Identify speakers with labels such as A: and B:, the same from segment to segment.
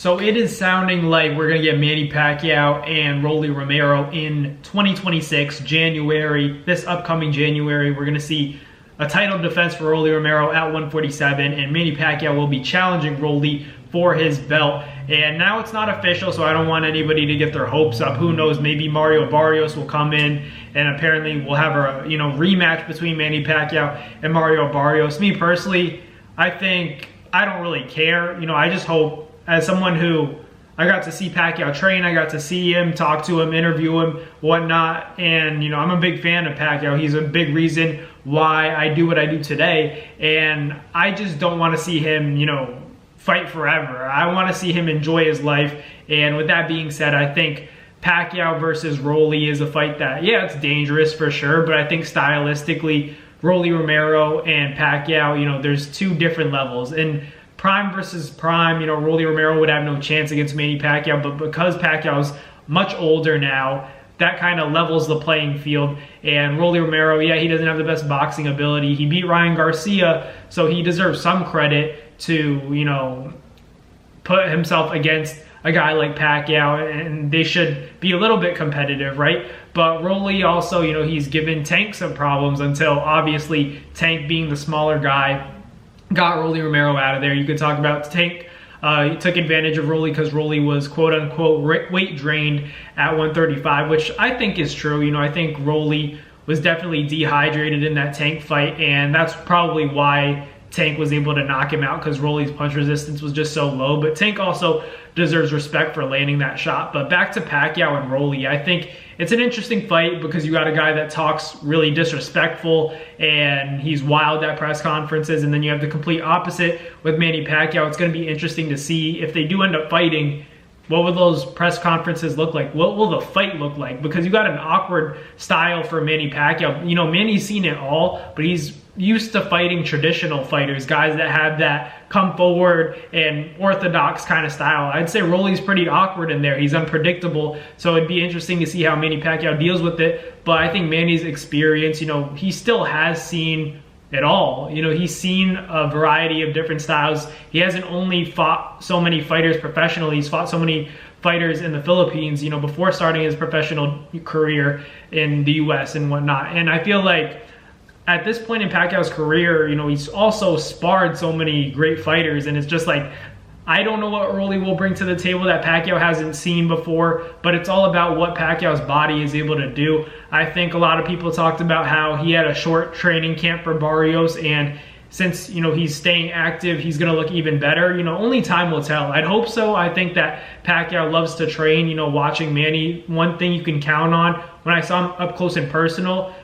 A: So it is sounding like we're going to get Manny Pacquiao and Rolly Romero in 2026, January. This upcoming January, we're going to see a title defense for Rolly Romero at 147, and Manny Pacquiao will be challenging Rolly for his belt. And now it's not official, so I don't want anybody to get their hopes up. Who knows, maybe Mario Barrios will come in, and apparently we'll have a rematch between Manny Pacquiao and Mario Barrios. Me personally, I don't really care. I just hope, as someone who I got to see Pacquiao train, I got to see him, talk to him, interview him, whatnot, and I'm a big fan of Pacquiao. He's a big reason why I do what I do today, and I just don't want to see him, fight forever. I want to see him enjoy his life. And with that being said, I think Pacquiao versus Rolly is a fight that, yeah, it's dangerous for sure, but I think stylistically, Rolly Romero and Pacquiao, there's two different levels. And prime versus prime, Rolly Romero would have no chance against Manny Pacquiao, but because Pacquiao's much older now, that kind of levels the playing field. And Rolly Romero, yeah, he doesn't have the best boxing ability. He beat Ryan Garcia, so he deserves some credit to, put himself against a guy like Pacquiao, and they should be a little bit competitive, right? But Rolly also, he's given Tank some problems until obviously Tank, being the smaller guy, got Rolly Romero out of there. You could talk about Tank took advantage of Rolly because Rolly was quote-unquote weight drained at 135, which I think is true. I think Rolly was definitely dehydrated in that Tank fight, and that's probably why Tank was able to knock him out, because Rolly's punch resistance was just so low. But Tank also deserves respect for landing that shot. But back to Pacquiao and Rolly, I think it's an interesting fight because you got a guy that talks really disrespectful and he's wild at press conferences, and then you have the complete opposite with Manny Pacquiao. It's going to be interesting to see if they do end up fighting. What will those press conferences look like? What will the fight look like? Because you got an awkward style for Manny Pacquiao. Manny's seen it all, but he's used to fighting traditional fighters, guys that have that come forward and orthodox kind of style. I'd say Rolly's pretty awkward in there. He's unpredictable, so it'd be interesting to see how Manny Pacquiao deals with it. But I think Manny's experience, he still has seen it all. He's seen a variety of different styles. He hasn't only fought so many fighters professionally, he's fought so many fighters in the Philippines, before starting his professional career in the US and whatnot. And I feel like at this point in Pacquiao's career, he's also sparred so many great fighters, and it's just like, I don't know what Rolly will bring to the table that Pacquiao hasn't seen before, but it's all about what Pacquiao's body is able to do. I think a lot of people talked about how he had a short training camp for Barrios, and since, he's staying active, he's going to look even better. Only time will tell. I'd hope so. I think that Pacquiao loves to train. Watching Manny, one thing you can count on, when I saw him up close and personal,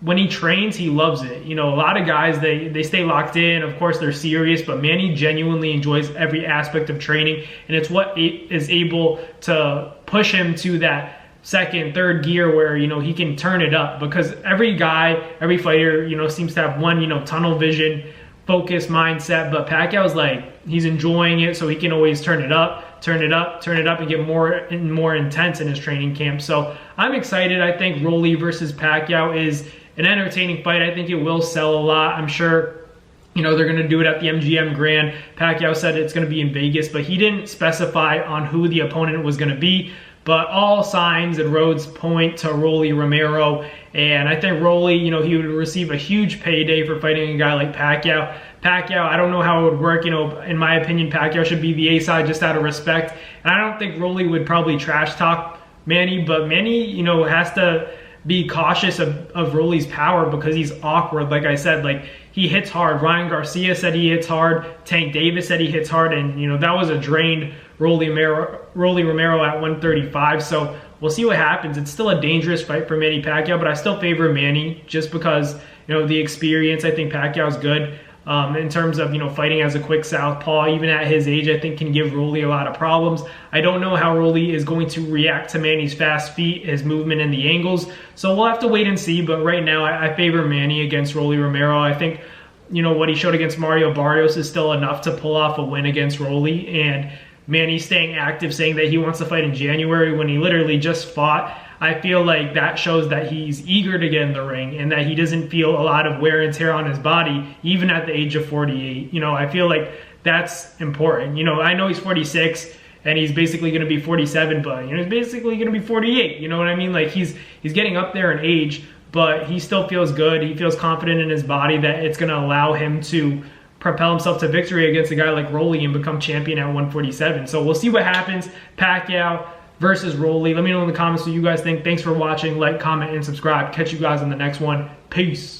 A: when he trains, he loves it. A lot of guys, they stay locked in. Of course, they're serious, but Manny genuinely enjoys every aspect of training, and it's what is able to push him to that second, third gear where, he can turn it up. Because every guy, every fighter, seems to have one, tunnel vision, focus mindset, but Pacquiao's like, he's enjoying it, so he can always turn it up, turn it up, turn it up, and get more and more intense in his training camp. So I'm excited. I think Rolly versus Pacquiao is an entertaining fight. I think it will sell a lot. I'm sure, they're going to do it at the MGM Grand. Pacquiao said it's going to be in Vegas, but he didn't specify on who the opponent was going to be. But all signs and roads point to Rolly Romero. And I think Rolly, he would receive a huge payday for fighting a guy like Pacquiao. Pacquiao, I don't know how it would work. In my opinion, Pacquiao should be the A side just out of respect. And I don't think Rolly would probably trash talk Manny, but Manny, has to be cautious of Rolly's power because he's awkward. Like I said, he hits hard. Ryan Garcia said he hits hard. Tank Davis said he hits hard, and that was a drained Rolly Romero at 135. So we'll see what happens. It's still a dangerous fight for Manny Pacquiao, but I still favor Manny just because the experience. I think Pacquiao's good. In terms of fighting as a quick southpaw, even at his age, I think can give Rolly a lot of problems. I don't know how Rolly is going to react to Manny's fast feet, his movement, and the angles. So we'll have to wait and see. But right now, I favor Manny against Rolly Romero. I think what he showed against Mario Barrios is still enough to pull off a win against Rolly. And Manny staying active, saying that he wants to fight in January when he literally just fought. I feel like that shows that he's eager to get in the ring and that he doesn't feel a lot of wear and tear on his body, even at the age of 48. I feel like that's important. I know he's 46 and he's basically going to be 47, but he's basically going to be 48. You know what I mean? Like he's getting up there in age, but he still feels good. He feels confident in his body that it's going to allow him to propel himself to victory against a guy like Rolly and become champion at 147. So we'll see what happens. Pacquiao versus Rolly. Let me know in the comments what you guys think. Thanks for watching. Like, comment, and subscribe. Catch you guys on the next one. Peace.